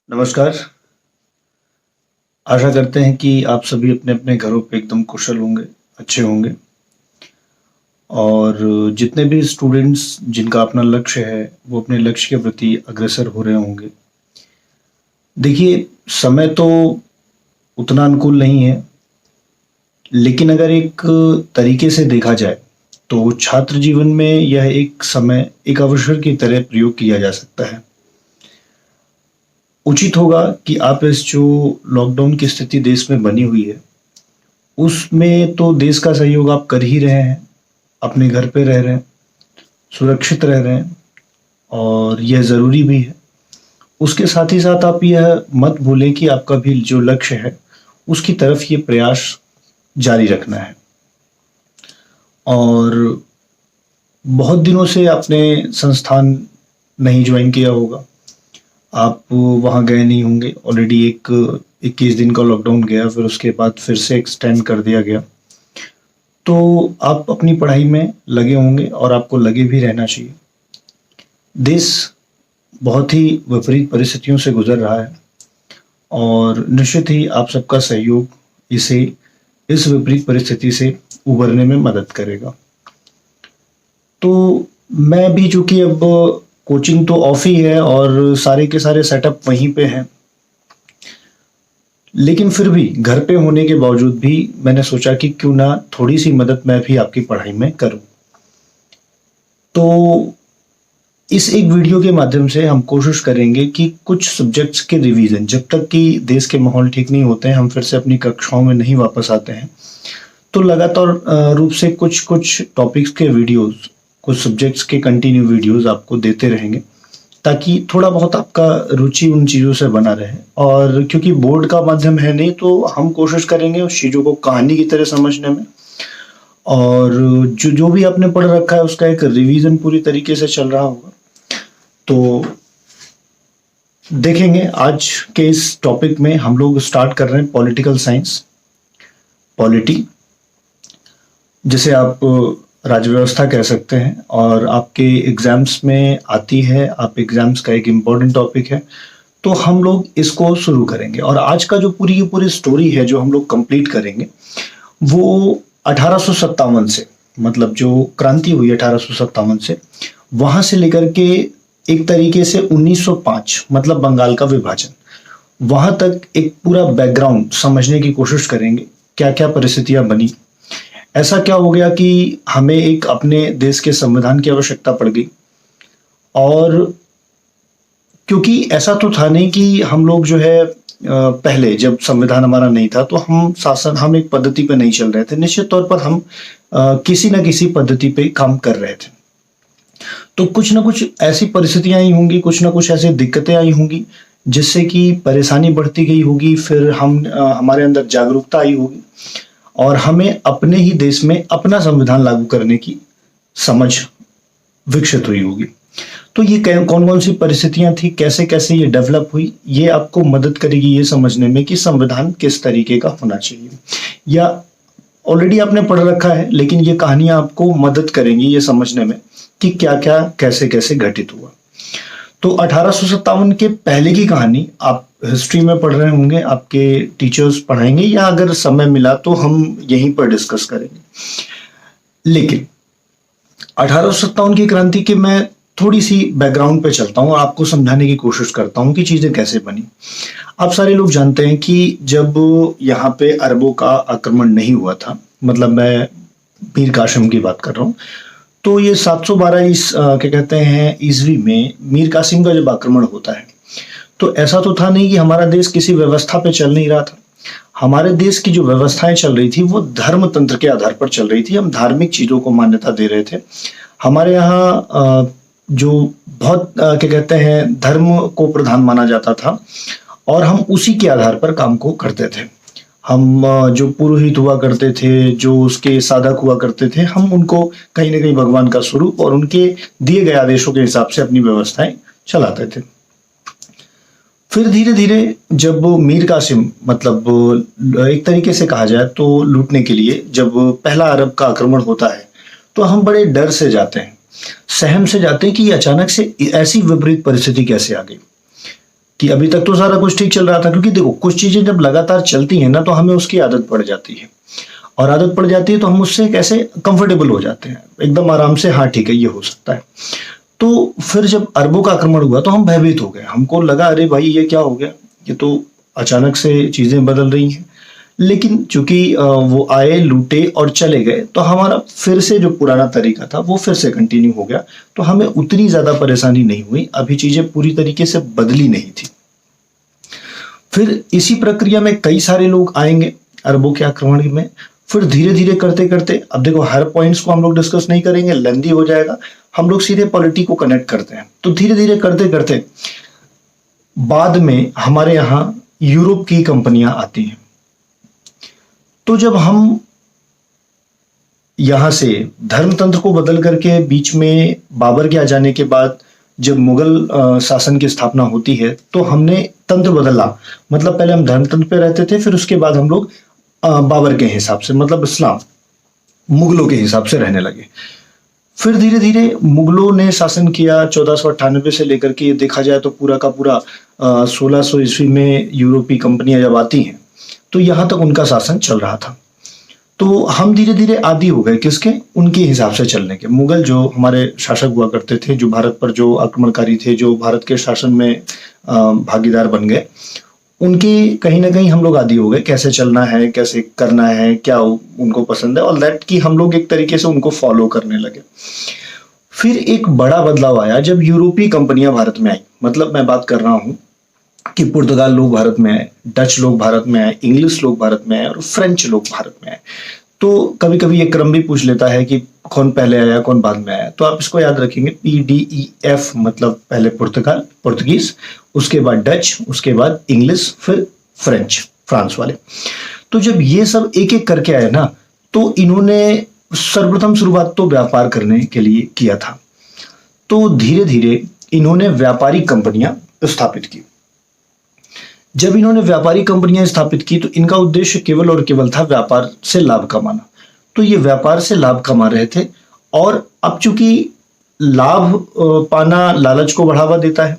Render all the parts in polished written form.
नमस्कार। आशा करते हैं कि आप सभी अपने-अपने घरों पे एकदम कुशल होंगे, अच्छे होंगे और जितने भी स्टूडेंट्स जिनका अपना लक्ष्य है, वो अपने लक्ष्य के प्रति अग्रसर हो रहे होंगे। देखिए, समय तो उतना अनुकूल नहीं है, लेकिन अगर एक तरीके से देखा जाए, तो छात्र जीवन में यह एक समय, एक अवसर की तरह प्रयोग किया जा सकता है। उचित होगा कि आप इस जो लॉकडाउन की स्थिति देश में बनी हुई है, उसमें तो देश का सहयोग आप कर ही रहे हैं, अपने घर पे रह रहे हैं, सुरक्षित रह रहे हैं और यह ज़रूरी भी है। उसके साथ ही साथ आप यह मत भूलें कि आपका भी जो लक्ष्य है, उसकी तरफ ये प्रयास जारी रखना है। और बहुत दिनों से आपने संस्थान नहीं ज्वाइन किया होगा, आप वहाँ गए नहीं होंगे। ऑलरेडी एक 21 दिन का लॉकडाउन गया, फिर उसके बाद फिर से एक्सटेंड कर दिया गया। तो आप अपनी पढ़ाई में लगे होंगे और आपको लगे भी रहना चाहिए। देश बहुत ही विपरीत परिस्थितियों से गुजर रहा है और निश्चित ही आप सबका सहयोग इसे इस विपरीत परिस्थिति से उभरने में मदद करेगा। तो मैं भी चूँकि अब कोचिंग तो ऑफ ही है और सारे के सारे सेटअप वहीं पे हैं। लेकिन फिर भी घर पे होने के बावजूद भी मैंने सोचा कि क्यों ना थोड़ी-सी मदद मैं भी आपकी पढ़ाई में करूँ। तो इस एक वीडियो के माध्यम से हम कोशिश करेंगे कि कुछ सब्जेक्ट्स के रिवीजन जब तक कि देश के माहौल ठीक नहीं होते हैं, हम फिर से अपनी कक्षाओं में नहीं वापस आते हैं, तो लगातार रूप से कुछ-कुछ टॉपिक्स के वीडियोस, कुछ सब्जेक्ट्स के कंटिन्यू वीडियोस आपको देते रहेंगे, ताकि थोड़ा बहुत आपका रुचि उन चीज़ों से बना रहे। और क्योंकि बोर्ड का माध्यम है नहीं, तो हम कोशिश करेंगे उस चीज़ों को कहानी की तरह समझने में और जो जो भी आपने पढ़ रखा है उसका एक रिवीजन पूरी तरीके से चल रहा होगा। तो देखेंगे आज के इस टॉपिक में हम लोग स्टार्ट कर रहे हैं पॉलिटिकल साइंस, पॉलिटी, जिसे आप राज्य व्यवस्था कह सकते हैं और आपके एग्जाम्स में आती है। आप एग्जाम्स का एक इम्पॉर्टेंट टॉपिक है, तो हम लोग इसको शुरू करेंगे। और आज का जो पूरी की पूरी स्टोरी है जो हम लोग कंप्लीट करेंगे, वो 1857 से, मतलब जो क्रांति हुई 1857 से, वहां से लेकर के एक तरीके से 1905, मतलब बंगाल का विभाजन, वहां तक एक पूरा बैकग्राउंड समझने की कोशिश करेंगे। क्या क्या परिस्थितियां बनी, ऐसा क्या हो गया कि हमें एक अपने देश के संविधान की आवश्यकता पड़ गई। और क्योंकि ऐसा तो था नहीं कि हम लोग जो है पहले जब संविधान हमारा नहीं था तो हम एक पद्धति पे नहीं चल रहे थे। निश्चित तौर पर हम किसी न किसी पद्धति पे काम कर रहे थे। तो कुछ ना कुछ ऐसी परिस्थितियां आई होंगी, कुछ ना कुछ ऐसी दिक्कतें आई होंगी जिससे कि परेशानी बढ़ती गई होगी। फिर हमारे अंदर जागरूकता आई होगी और हमें अपने ही देश में अपना संविधान लागू करने की समझ विकसित हुई होगी। तो ये कौन कौन सी परिस्थितियां थी, कैसे कैसे ये डेवलप हुई, ये आपको मदद करेगी ये समझने में कि संविधान किस तरीके का होना चाहिए। या ऑलरेडी आपने पढ़ रखा है, लेकिन ये कहानियां आपको मदद करेंगी ये समझने में कि क्या क्या कैसे कैसे घटित हुआ। तो 1857 के पहले की कहानी आप हिस्ट्री में पढ़ रहे होंगे, आपके टीचर्स पढ़ाएंगे, या अगर समय मिला तो हम यहीं पर डिस्कस करेंगे। लेकिन 1857 की क्रांति के मैं थोड़ी सी बैकग्राउंड पे चलता हूँ और आपको समझाने की कोशिश करता हूँ कि चीजें कैसे बनी। आप सारे लोग जानते हैं कि जब यहाँ पे अरबों का आक्रमण नहीं हुआ था, मतलब मैं मीर कासिम की बात कर रहा हूँ, तो ये 712 क्या कहते हैं ईस्वी में मीर कासिम का जब आक्रमण होता है, तो ऐसा तो था नहीं कि हमारा देश किसी व्यवस्था पे चल नहीं रहा था। हमारे देश की जो व्यवस्थाएं चल रही थी वो धर्म तंत्र के आधार पर चल रही थी। हम धार्मिक चीजों को मान्यता दे रहे थे। हमारे यहाँ जो बहुत क्या कहते हैं धर्म को प्रधान माना जाता था और हम उसी के आधार पर काम को करते थे। हम जो पुरोहित हुआ करते थे, जो उसके साधक हुआ करते थे, हम उनको कहीं ना कहीं भगवान का स्वरूप और उनके दिए गए आदेशों के हिसाब से अपनी व्यवस्थाएं चलाते थे। फिर धीरे धीरे जब मीर कासिम, मतलब एक तरीके से कहा जाए तो लूटने के लिए जब पहला अरब का आक्रमण होता है, तो हम बड़े डर से जाते हैं, सहम से जाते हैं कि अचानक से ऐसी विपरीत परिस्थिति कैसे आ गई। कि अभी तक तो सारा कुछ ठीक चल रहा था, क्योंकि देखो कुछ चीजें जब लगातार चलती हैं ना तो हमें उसकी आदत पड़ जाती है, और आदत पड़ जाती है तो हम उससे कैसे कंफर्टेबल हो जाते हैं एकदम आराम से, हाँ ठीक है ये हो सकता है। तो फिर जब अरबों का आक्रमण हुआ तो हम भयभीत हो गए, हमको लगा अरे भाई ये क्या हो गया, ये तो अचानक से चीजें बदल रही हैं। लेकिन चूंकि वो आए लूटे और चले गए तो हमारा फिर से जो पुराना तरीका था वो फिर से कंटिन्यू हो गया, तो हमें उतनी ज्यादा परेशानी नहीं हुई, अभी चीजें पूरी तरीके से बदली नहीं थी। फिर इसी प्रक्रिया में कई सारे लोग आएंगे अरबों के आक्रमण में, फिर धीरे धीरे करते करते, अब देखो हर पॉइंट्स को हम लोग डिस्कस नहीं करेंगे, लेंदी हो जाएगा, हम लोग सीधे पॉलिटी को कनेक्ट करते हैं। तो धीरे धीरे करते करते बाद में हमारे यहाँ यूरोप की कंपनियां आती हैं। तो जब हम यहां से धर्मतंत्र को बदल करके बीच में बाबर के आ जाने के बाद जब मुगल शासन की स्थापना होती है तो हमने तंत्र बदला, मतलब पहले हम धर्मतंत्र पे रहते थे, फिर उसके बाद हम लोग बाबर के हिसाब से, मतलब इस्लाम मुगलों के हिसाब से रहने लगे। फिर धीरे धीरे मुगलों ने शासन किया 1498 से लेकर के, देखा जाए तो पूरा का पूरा 1600 ईस्वी में यूरोपीय कंपनियां जब आती हैं तो यहां तक उनका शासन चल रहा था। तो हम धीरे धीरे आदी हो गए किसके, उनके हिसाब से चलने के। मुगल जो हमारे शासक हुआ करते थे, जो भारत पर जो आक्रमणकारी थे, जो भारत के शासन में भागीदार बन गए, उनके कहीं ना कहीं हम लोग आदी हो गए, कैसे चलना है, कैसे करना है, क्या उनको पसंद है, और दैट कि हम लोग एक तरीके से उनको फॉलो करने लगे। फिर एक बड़ा बदलाव आया जब यूरोपीय कंपनियां भारत में आई, मतलब मैं बात कर रहा हूं कि पुर्तगाल लोग भारत में आए, डच लोग भारत में आए, इंग्लिश लोग भारत में आए और फ्रेंच लोग भारत में आए। तो कभी कभी ये क्रम भी पूछ लेता है कि कौन पहले आया कौन बाद में आया, तो आप इसको याद रखेंगे PDEF, मतलब पहले पुर्तगाल पुर्तगीज, उसके बाद डच, उसके बाद इंग्लिश, फिर फ्रेंच फ्रांस वाले। तो जब ये सब एक एक करके आए ना, तो इन्होंने सर्वप्रथम शुरुआत तो व्यापार करने के लिए किया था। तो धीरे धीरे इन्होंने व्यापारिक कंपनियां स्थापित की। जब इन्होंने व्यापारिक कंपनियां स्थापित की तो इनका उद्देश्य केवल और केवल था व्यापार से लाभ कमाना। तो ये व्यापार से लाभ कमा रहे थे, और अब चूंकि लाभ पाना लालच को बढ़ावा देता है,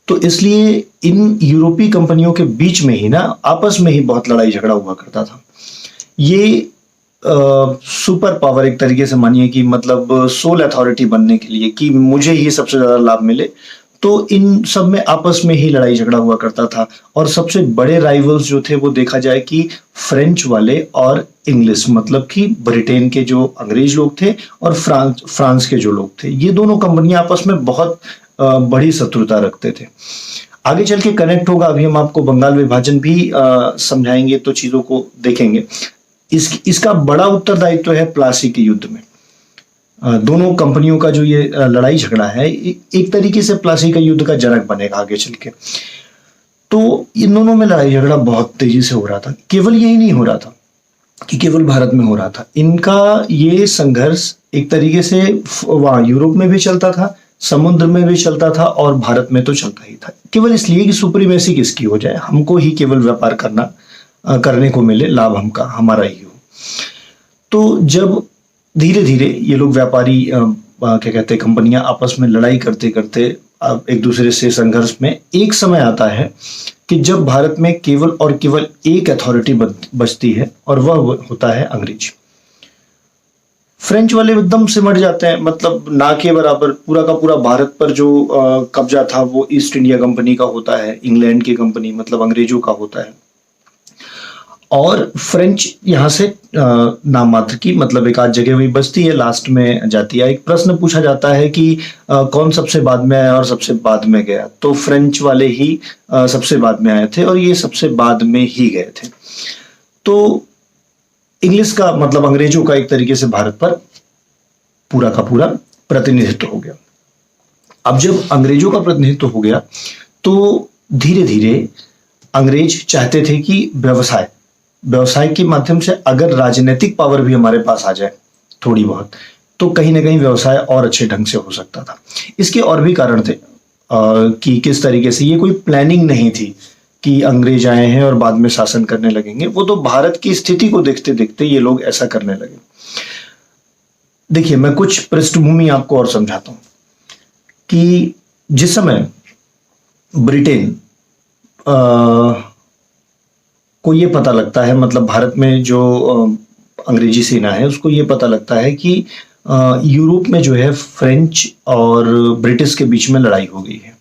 तो इसलिए इन यूरोपीय कंपनियों के बीच में ही ना आपस में ही बहुत लड़ाई झगड़ा हुआ करता था। ये सुपर पावर एक तरीके से मानिए कि मतलब सोल अथॉरिटी बनने के लिए कि मुझे ही सबसे ज्यादा लाभ मिले, तो इन सब में आपस में ही लड़ाई झगड़ा हुआ करता था। और सबसे बड़े राइवल्स जो थे वो देखा जाए कि फ्रेंच वाले और इंग्लिश, मतलब कि ब्रिटेन के जो अंग्रेज लोग थे और फ्रांस के जो लोग थे, ये दोनों कंपनियां आपस में बहुत बड़ी शत्रुता रखते थे। आगे चल के कनेक्ट होगा, अभी हम आपको बंगाल विभाजन भी समझाएंगे तो चीजों को देखेंगे। इसका बड़ा उत्तरदायित्व है प्लासी के युद्ध में। दोनों कंपनियों का जो ये लड़ाई झगड़ा है, एक तरीके से प्लासी का युद्ध का जनक बनेगा आगे चल के। तो इन दोनों में लड़ाई झगड़ा बहुत तेजी से हो रहा था। केवल यही नहीं हो रहा था कि केवल भारत में हो रहा था, इनका ये संघर्ष एक तरीके से वहां यूरोप में भी चलता था, समुद्र में भी चलता था, और भारत में तो चलता ही था, केवल इसलिए कि सुप्रीमेसी किसकी हो जाए, हमको ही केवल व्यापार करने को मिले, लाभ हमारा ही हो। तो जब धीरे धीरे ये लोग व्यापारी क्या कहते हैं कंपनियां आपस में लड़ाई करते करते एक दूसरे से संघर्ष में, एक समय आता है कि जब भारत में केवल और केवल एक अथॉरिटी बचती है, और वह होता है अंग्रेज। फ्रेंच वाले एकदम सिमट जाते हैं, मतलब ना के बराबर पूरा का पूरा भारत पर जो कब्जा था वो ईस्ट इंडिया कंपनी का होता है, इंग्लैंड की कंपनी मतलब अंग्रेजों का होता है। और फ्रेंच यहाँ से नाम मात्र की, मतलब एक आध जगह हुई बचती है, लास्ट में जाती है। एक प्रश्न पूछा जाता है कि कौन सबसे बाद में आया और सबसे बाद में गया, तो फ्रेंच वाले ही सबसे बाद में आए थे और ये सबसे बाद में ही गए थे। तो इंग्लिश का मतलब अंग्रेजों का एक तरीके से भारत पर पूरा का पूरा प्रतिनिधित्व हो गया। अब जब अंग्रेजों का प्रतिनिधित्व हो गया तो धीरे धीरे अंग्रेज चाहते थे कि व्यवसाय के माध्यम से अगर राजनीतिक पावर भी हमारे पास आ जाए थोड़ी बहुत, तो कहीं ना कहीं व्यवसाय और अच्छे ढंग से हो सकता था। इसके और भी कारण थे कि किस तरीके से, ये कोई प्लानिंग नहीं थी कि अंग्रेज आए हैं और बाद में शासन करने लगेंगे, वो तो भारत की स्थिति को देखते देखते ये लोग ऐसा करने लगे। देखिए मैं कुछ पृष्ठभूमि आपको और समझाता हूं कि जिस समय ब्रिटेन को ये पता लगता है, मतलब भारत में जो अंग्रेजी सेना है उसको ये पता लगता है कि यूरोप में जो है फ्रेंच और ब्रिटिश के बीच में लड़ाई हो गई है।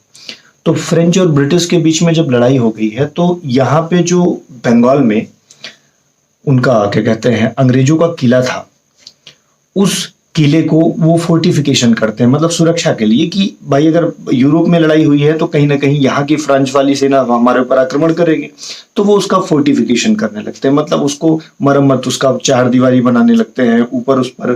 तो फ्रेंच और ब्रिटिश के बीच में जब लड़ाई हो गई है तो यहाँ पे जो बंगाल में उनका क्या कहते हैं अंग्रेजों का किला था, उस किले को वो फोर्टिफिकेशन करते हैं, मतलब सुरक्षा के लिए कि भाई अगर यूरोप में लड़ाई हुई है तो कहीं ना कहीं यहाँ की फ्रांस वाली सेना हमारे ऊपर आक्रमण करेगी, तो वो उसका फोर्टिफिकेशन करने लगते हैं, मतलब उसको मरम्मत, उसका चार दीवारी बनाने लगते हैं, ऊपर उस पर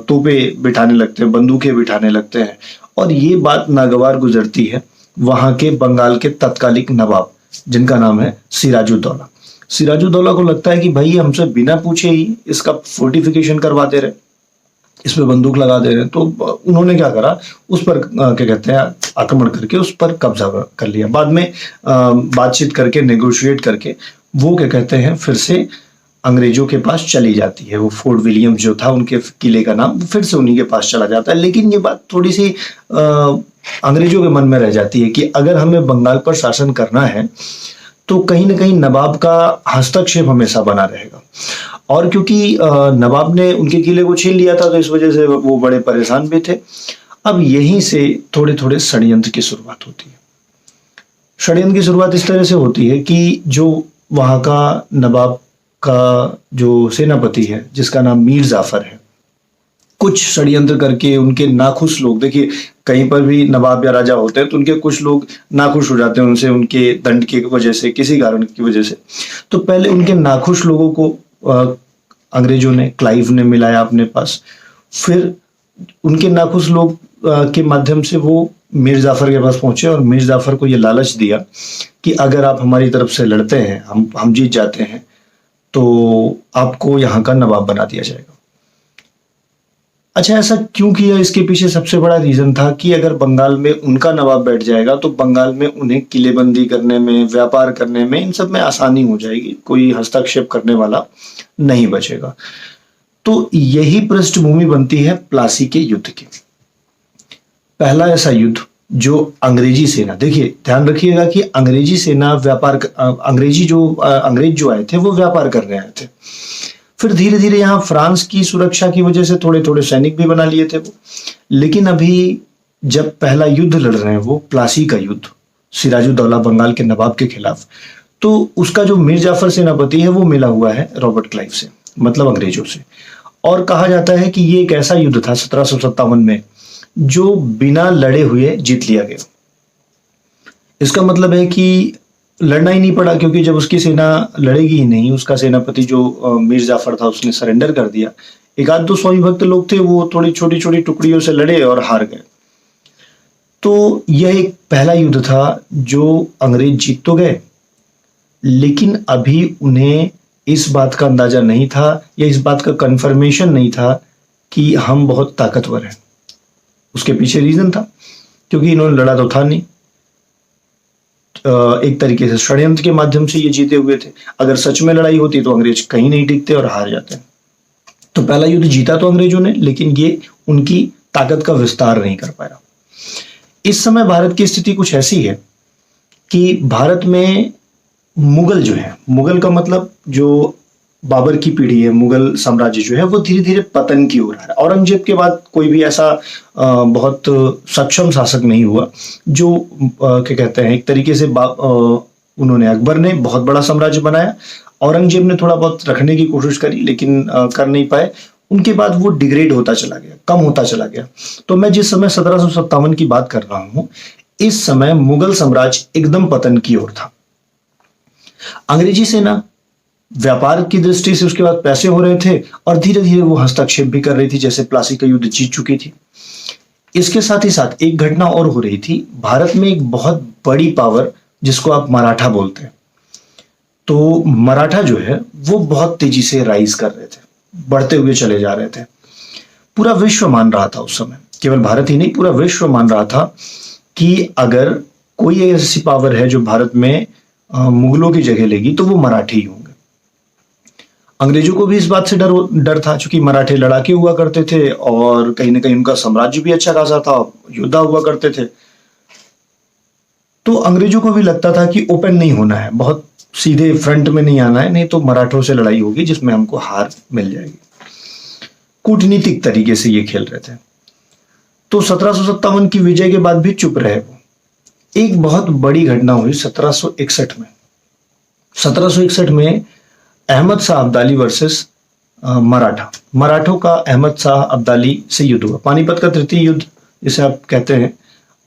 तोपे बिठाने लगते हैं, बंदूकें बिठाने लगते हैं। और ये बात नागवार गुजरती है वहां के बंगाल के तत्कालिक नवाब, जिनका नाम है सिराजुद्दौला। सिराजुद्दौला को लगता है कि भाई हमसे बिना पूछे ही इसका फोर्टिफिकेशन करवा दे रहे, इस पे बंदूक लगा दे रहे हैं। तो उन्होंने क्या करा, उस पर क्या कहते हैं आक्रमण करके उस पर कब्जा कर लिया। बाद में बातचीत करके, नेगोशिएट करके वो क्या कहते हैं फिर से अंग्रेजों के पास चली जाती है। वो फोर्ट विलियम्स जो था उनके किले का नाम, फिर से उन्हीं के पास चला जाता है। लेकिन ये बात थोड़ी सी अंग्रेजों के मन में रह जाती है कि अगर हमें बंगाल पर शासन करना है तो कहीं ना कहीं नवाब का हस्तक्षेप हमेशा बना रहेगा। और क्योंकि नवाब ने उनके किले को छीन लिया था तो इस वजह से वो बड़े परेशान भी थे। अब यहीं से थोड़े थोड़े षड्यंत्र की शुरुआत होती है। षड्यंत्र की शुरुआत इस तरह से होती है कि जो वहां का नवाब का जो सेनापति है जिसका नाम मीर जाफर है, कुछ षड्यंत्र करके उनके नाखुश लोग, देखिए कहीं पर भी नवाब या राजा होते हैं तो उनके कुछ लोग नाखुश हो जाते हैं उनसे, उनके दंड की वजह से, किसी कारण की वजह से। तो पहले उनके नाखुश लोगों को अंग्रेजों ने, क्लाइव ने मिलाया अपने पास। फिर उनके नाखुश लोग के माध्यम से वो मीर जाफर के पास पहुंचे और मीर जाफर को ये लालच दिया कि अगर आप हमारी तरफ से लड़ते हैं, हम जीत जाते हैं, तो आपको यहाँ का नवाब बना दिया जाएगा। अच्छा, ऐसा क्यों किया? इसके पीछे सबसे बड़ा रीजन था कि अगर बंगाल में उनका नवाब बैठ जाएगा तो बंगाल में उन्हें किलेबंदी करने में, व्यापार करने में, इन सब में आसानी हो जाएगी, कोई हस्तक्षेप करने वाला नहीं बचेगा। तो यही पृष्ठभूमि बनती है प्लासी के युद्ध की। पहला ऐसा युद्ध जो अंग्रेजी सेना, देखिए ध्यान रखिएगा कि अंग्रेजी सेना अंग्रेज जो आए थे वो व्यापार करने आए थे। फिर धीरे धीरे यहाँ फ्रांस की सुरक्षा की वजह से थोड़े थोड़े सैनिक भी बना लिए थे वो। लेकिन अभी जब पहला युद्ध लड़ रहे हैं वो प्लासी का युद्ध, सिराजुद्दौला बंगाल के नवाब के खिलाफ, तो उसका जो मीर जाफर सेनापति है वो मिला हुआ है रॉबर्ट क्लाइव से, मतलब अंग्रेजों से। और कहा जाता है कि ये एक ऐसा युद्ध था 1757 में जो बिना लड़े हुए जीत लिया गया। इसका मतलब है कि लड़ना ही नहीं पड़ा, क्योंकि जब उसकी सेना लड़ेगी ही नहीं, उसका सेनापति जो मीर जाफर था उसने सरेंडर कर दिया। एक आध दो स्वामी भक्त लोग थे वो थोड़ी छोटी छोटी टुकड़ियों से लड़े और हार गए। तो यह एक पहला युद्ध था जो अंग्रेज जीत तो गए, लेकिन अभी उन्हें इस बात का अंदाजा नहीं था या इस बात का कंफर्मेशन नहीं था कि हम बहुत ताकतवर हैं। उसके पीछे रीजन था क्योंकि इन्होंने लड़ा तो था नहीं, एक तरीके से षड्यंत्र के माध्यम से ये जीते हुए थे। अगर सच में लड़ाई होती तो अंग्रेज कहीं नहीं टिकते और हार जाते। तो पहला युद्ध जीता तो अंग्रेजों ने, लेकिन ये उनकी ताकत का विस्तार नहीं कर पाया। इस समय भारत की स्थिति कुछ ऐसी है कि भारत में मुगल जो है, मुगल का मतलब जो बाबर की पीढ़ी है, मुगल साम्राज्य जो है वो धीरे धीरे पतन की ओर आ रहा है। औरंगजेब के बाद कोई भी ऐसा बहुत सक्षम शासक नहीं हुआ जो क्या कहते हैं, एक तरीके से उन्होंने, अकबर ने बहुत बड़ा साम्राज्य बनाया, औरंगजेब ने थोड़ा बहुत रखने की कोशिश करी लेकिन कर नहीं पाए। उनके बाद वो डिग्रेड होता चला गया, कम होता चला गया। तो मैं जिस समय 1757 की बात कर रहा हूं, इस समय मुगल साम्राज्य एकदम पतन की ओर था। अंग्रेजी सेना व्यापार की दृष्टि से उसके बाद पैसे हो रहे थे और धीरे धीरे वो हस्तक्षेप भी कर रही थी, जैसे प्लासी का युद्ध जीत चुकी थी। इसके साथ ही साथ एक घटना और हो रही थी। भारत में एक बहुत बड़ी पावर जिसको आप मराठा बोलते हैं, तो मराठा जो है वो बहुत तेजी से राइज कर रहे थे, बढ़ते हुए चले जा रहे थे। पूरा विश्व मान रहा था उस समय, केवल भारत ही नहीं पूरा विश्व मान रहा था कि अगर कोई ऐसी पावर है जो भारत में मुगलों की जगह लेगी तो वो मराठी ही होंगे। अंग्रेजों को भी इस बात से डर था, क्योंकि मराठे लड़ाके हुआ करते थे और कहीं ना कहीं उनका साम्राज्य भी अच्छा खासा था, योद्धा हुआ करते थे। तो अंग्रेजों को भी लगता था कि ओपन नहीं होना है, बहुत सीधे फ्रंट में नहीं आना है, नहीं तो मराठों से लड़ाई होगी जिसमें हमको हार मिल जाएगी। कूटनीतिक तरीके से ये खेल रहे थे। तो 1757 की विजय के बाद भी चुप रहे वो। एक बहुत बड़ी घटना हुई 1761 में। 1761 में अहमद शाह अब्दाली वर्सेस मराठों का अहमद शाह अब्दाली से युद्ध हुआ, पानीपत का तृतीय युद्ध जिसे आप कहते हैं।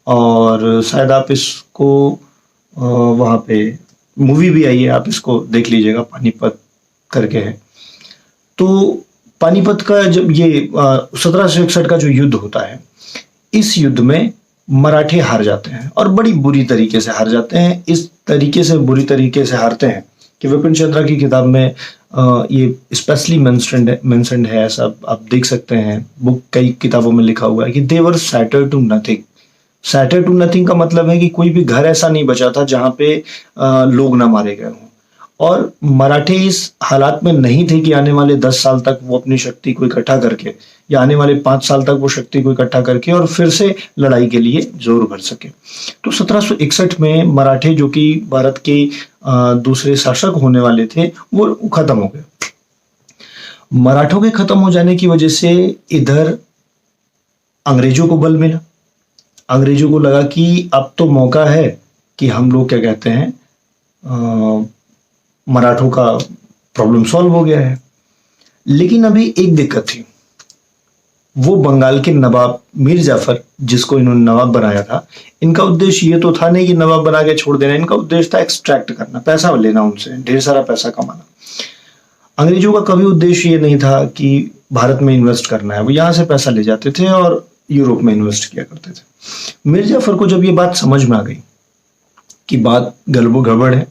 और शायद आप इसको वहाँ पे मूवी भी आई है, आप इसको देख लीजिएगा, पानीपत करके है। तो पानीपत का जब ये 1761 का जो युद्ध होता है, इस युद्ध में मराठे हार जाते हैं और बड़ी बुरी तरीके से हार जाते हैं। इस तरीके से बुरी तरीके से हारते हैं कि विपिन चंद्रा की किताब में ये स्पेशली मेंशन्ड है, ऐसा आप देख सकते हैं। बुक कई किताबों में लिखा हुआ है कि they were saturated to nothing. Saturated to nothing का मतलब है कि कोई भी घर ऐसा नहीं बचा था जहां पे लोग ना मारे गए हों। और मराठे इस हालात में नहीं थे कि आने वाले 10 साल तक वो अपनी शक्ति को इकट्ठा करके, या आने वाले 5 साल तक वो शक्ति को इकट्ठा करके और फिर से लड़ाई के लिए जोर भर सके। तो 1761 में मराठे, जो कि भारत के दूसरे शासक होने वाले थे, वो खत्म हो गए। मराठों के खत्म हो जाने की वजह से इधर अंग्रेजों को बल मिला। अंग्रेजों को लगा कि अब तो मौका है कि हम लोग क्या कहते हैं, मराठों का प्रॉब्लम सॉल्व हो गया है। लेकिन अभी एक दिक्कत थी, वो बंगाल के नवाब मीर जाफर, जिसको इन्होंने नवाब बनाया था, इनका उद्देश्य ये तो था नहीं कि नवाब बना के छोड़ देना, इनका उद्देश्य था एक्सट्रैक्ट करना, पैसा लेना उनसे, ढेर सारा पैसा कमाना। अंग्रेजों का कभी उद्देश्य ये नहीं था कि भारत में इन्वेस्ट करना है, वो यहां से पैसा ले जाते थे और यूरोप में इन्वेस्ट किया करते थे। मीर जाफर को जब ये बात समझ में आ गई कि बात गड़बड़ है,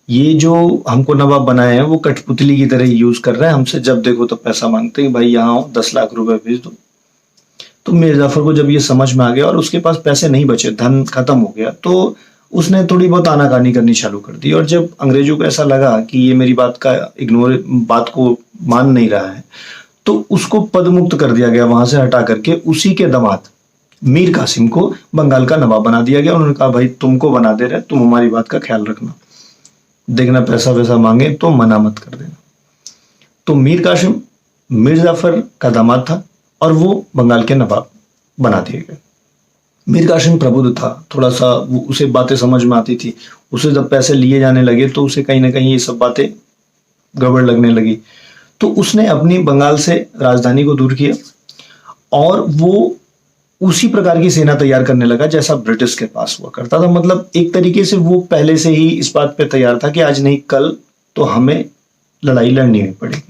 ये जो हमको नवाब बनाए हैं वो कठपुतली की तरह यूज कर रहे हैं, हमसे जब देखो तो पैसा मांगते हैं, भाई यहाँ 10 लाख रुपए भेज दो। तो मीर जाफर को जब ये समझ में आ गया और उसके पास पैसे नहीं बचे, धन खत्म हो गया, तो उसने थोड़ी बहुत आनाकानी करनी चालू कर दी। और जब अंग्रेजों को ऐसा लगा कि ये मेरी बात को मान नहीं रहा है, तो उसको पदमुक्त कर दिया गया, वहां से हटा करके उसी के दामाद मीर कासिम को बंगाल का नवाब बना दिया गया। उन्होंने कहा भाई तुमको बना दे रहे, तुम हमारी बात का ख्याल रखना, देखना पैसा वैसा मांगे तो मना मत कर देना। तो मीर कासिम मीर जाफर का दामाद था और वो बंगाल के नवाब बना दिए गए। मीर कासिम प्रबुद्ध था, थोड़ा सा उसे बातें समझ में आती थी। उसे जब पैसे लिए जाने लगे तो उसे कहीं ना कहीं ये सब बातें गड़बड़ लगने लगी। तो उसने अपनी बंगाल से राजधानी को दूर किया और वो उसी प्रकार की सेना तैयार करने लगा जैसा ब्रिटिश के पास हुआ करता था। मतलब एक तरीके से वो पहले से ही इस बात पे तैयार था कि आज नहीं कल तो हमें लड़ाई लड़नी ही पड़ेगी।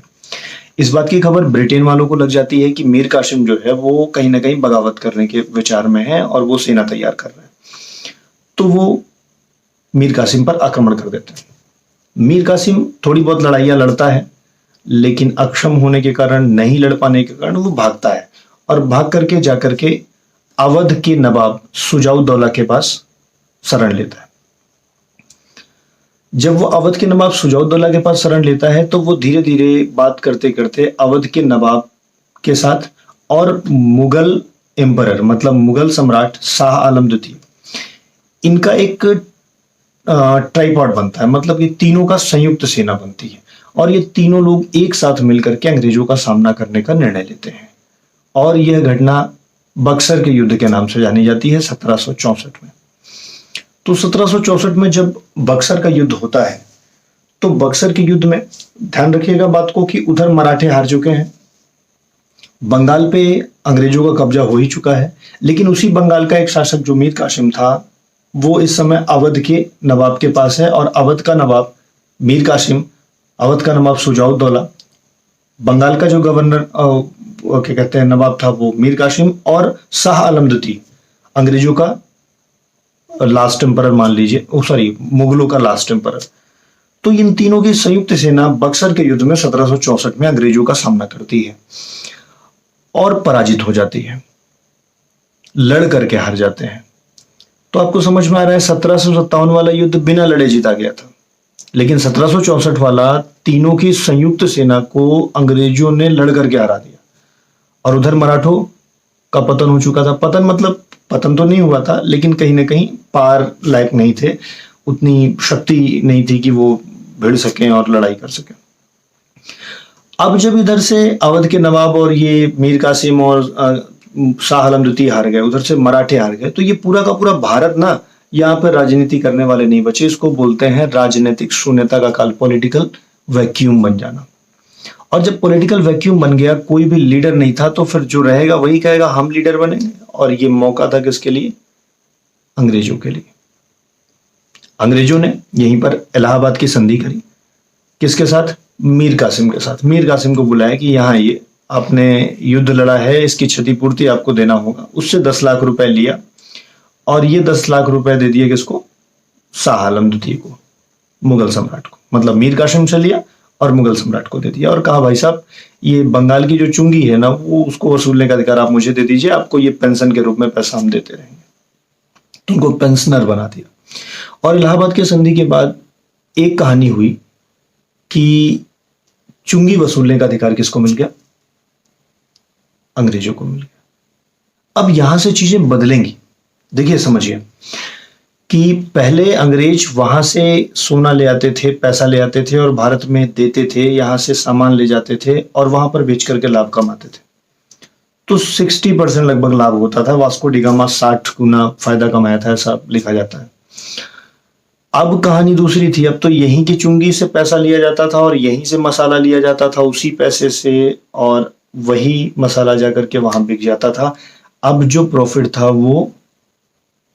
इस बात की खबर ब्रिटेन वालों को लग जाती है कि मीर कासिम जो है वो कहीं ना कहीं बगावत करने के विचार में है और वो सेना तैयार कर रहे हैं। तो वो मीर कासिम पर आक्रमण कर देते हैं। मीर कासिम थोड़ी बहुत लड़ाइयां लड़ता है, लेकिन अक्षम होने के कारण, नहीं लड़ पाने के कारण वो भागता है और भाग करके जाकर के अवध के नवाब सुजाउद्दौला के पास शरण लेता है। जब वो अवध के नवाब सुजाउद्दौला के पास शरण लेता है तो वो धीरे धीरे बात करते करते अवध के नवाब के साथ और मुगल एम्परर, मतलब मुगल सम्राट शाह आलम द्वितीय, इनका एक ट्राइपॉड बनता है। मतलब ये तीनों का संयुक्त सेना बनती है और ये तीनों लोग एक साथ मिलकर के अंग्रेजों का सामना करने का निर्णय लेते हैं। और यह घटना बक्सर के युद्ध के नाम से जानी जाती है 1764 में। तो 1764 में जब बक्सर का युद्ध होता है, तो बक्सर के युद्ध में ध्यान रखिएगा बात को कि उधर मराठे हार चुके हैं, बंगाल पे अंग्रेजों का कब्जा हो ही चुका है। लेकिन उसी बंगाल का एक शासक जो मीर कासिम था, वो इस समय अवध के नवाब के पास है और अवध का नवाब मीर कासिम, अवध का नवाब सुजाउद्दौला, बंगाल का जो गवर्नर क्या कहते हैं नवाब था वो मीर कासिम, और शाह आलम द्वितीय अंग्रेजों का लास्ट एम्परर मान लीजिए, मुगलों का लास्ट एम्परर। तो इन तीनों की संयुक्त सेना बक्सर के युद्ध में 1764 में अंग्रेजों का सामना करती है और पराजित हो जाती है, लड़ करके हार जाते हैं। तो आपको समझ में आ रहा है 1757 वाला युद्ध बिना लड़े जीता गया था, लेकिन 1764 वाला तीनों की संयुक्त सेना को अंग्रेजों ने लड़ करके हरा दिया। और उधर मराठों का पतन हो चुका था। पतन मतलब पतन तो नहीं हुआ था, लेकिन कहीं ना कहीं पार लायक नहीं थे, उतनी शक्ति नहीं थी कि वो भिड़ सकें और लड़ाई कर सकें। अब जब इधर से अवध के नवाब और ये मीर कासिम और शाह आलम द्वितीय हार गए, उधर से मराठे हार गए, तो ये पूरा का पूरा भारत ना, यहाँ पर राजनीति करने वाले नहीं बचे। इसको बोलते हैं राजनीतिक शून्यता का काल, पॉलिटिकल वैक्यूम बन जाना। और जब पॉलिटिकल वैक्यूम बन गया, कोई भी लीडर नहीं था, तो फिर जो रहेगा वही कहेगा हम लीडर बनेंगे। और ये मौका था किसके लिए? अंग्रेजों के लिए। अंग्रेजों ने यहीं पर इलाहाबाद की संधि करी, किसके साथ? मीर कासिम के साथ। मीर कासिम को बुलाया कि यहाँ ये आपने युद्ध लड़ा है, इसकी क्षतिपूर्ति आपको देना होगा। उससे 10 लाख रुपए लिया और ये 10 लाख रुपए दे दिए किसको? शाह आलम द्वितीय को, मुगल सम्राट को। मतलब मीर कासिम से लिया और मुगल सम्राट को दे दिया और कहा भाई साहब, ये बंगाल की जो चुंगी है ना, वो उसको वसूलने का अधिकार आप मुझे दे दीजिए, आपको ये पेंशन के रूप में पैसा हम देते रहेंगे। उनको पेंशनर बना दिया। और इलाहाबाद के संधि के बाद एक कहानी हुई कि चुंगी वसूलने का अधिकार किसको मिल गया? अंग्रेजों को मिल गया। अब यहां से चीजें बदलेंगी। देखिए समझिए कि पहले अंग्रेज वहां से सोना ले आते थे, पैसा ले आते थे और भारत में देते थे, यहां से सामान ले जाते थे और वहां पर बेच करके लाभ कमाते थे। तो 60% लगभग लाभ होता था। वास्को डी गामा 60 गुना फायदा कमाया था, ऐसा लिखा जाता है। अब कहानी दूसरी थी। अब तो यहीं की चुंगी से पैसा लिया जाता था और यहीं से मसाला लिया जाता था उसी पैसे से, और वही मसाला जाकर के वहां बिक जाता था। अब जो प्रॉफिट था वो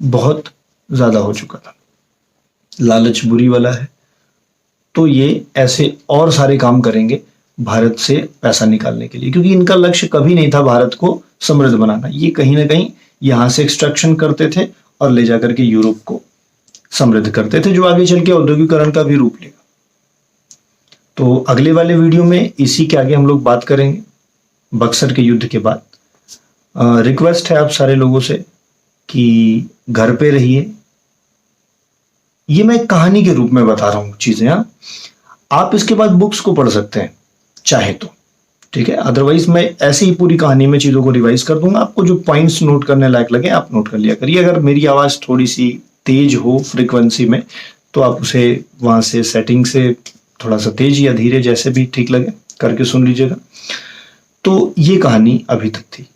बहुत ज्यादा हो चुका था। लालच बुरी वाला है, तो ये ऐसे और सारे काम करेंगे भारत से पैसा निकालने के लिए, क्योंकि इनका लक्ष्य कभी नहीं था भारत को समृद्ध बनाना। ये कहीं ना कहीं यहां से एक्सट्रैक्शन करते थे और ले जाकर के यूरोप को समृद्ध करते थे, जो आगे चल के औद्योगिकरण का भी रूप लेगा। तो अगले वाले वीडियो में इसी के आगे हम लोग बात करेंगे बक्सर के युद्ध के बाद। रिक्वेस्ट है आप सारे लोगों से कि घर पे रहिए। ये मैं एक कहानी के रूप में बता रहा हूं चीजें। आप इसके बाद बुक्स को पढ़ सकते हैं चाहे तो, ठीक है। अदरवाइज मैं ऐसे ही पूरी कहानी में चीजों को रिवाइज कर दूंगा। आपको जो पॉइंट्स नोट करने लायक लगे आप नोट कर लिया करिए। अगर मेरी आवाज थोड़ी सी तेज हो फ्रीक्वेंसी में, तो आप उसे वहां से सेटिंग से थोड़ा सा तेज या धीरे, जैसे भी ठीक लगे करके सुन लीजिएगा। तो ये कहानी अभी तक थी।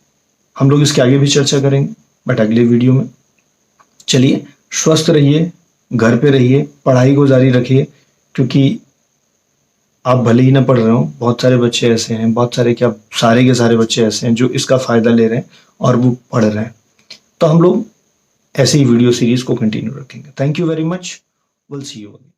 हम लोग इसके आगे भी चर्चा करेंगे बट अगले वीडियो में। चलिए, स्वस्थ रहिए, घर पे रहिए, पढ़ाई को जारी रखिए, क्योंकि आप भले ही ना पढ़ रहे हो, बहुत सारे बच्चे ऐसे हैं, बहुत सारे क्या सारे के सारे बच्चे ऐसे हैं जो इसका फायदा ले रहे हैं और वो पढ़ रहे हैं। तो हम लोग ऐसे ही वीडियो सीरीज को कंटिन्यू रखेंगे। Thank you very much, will see you again.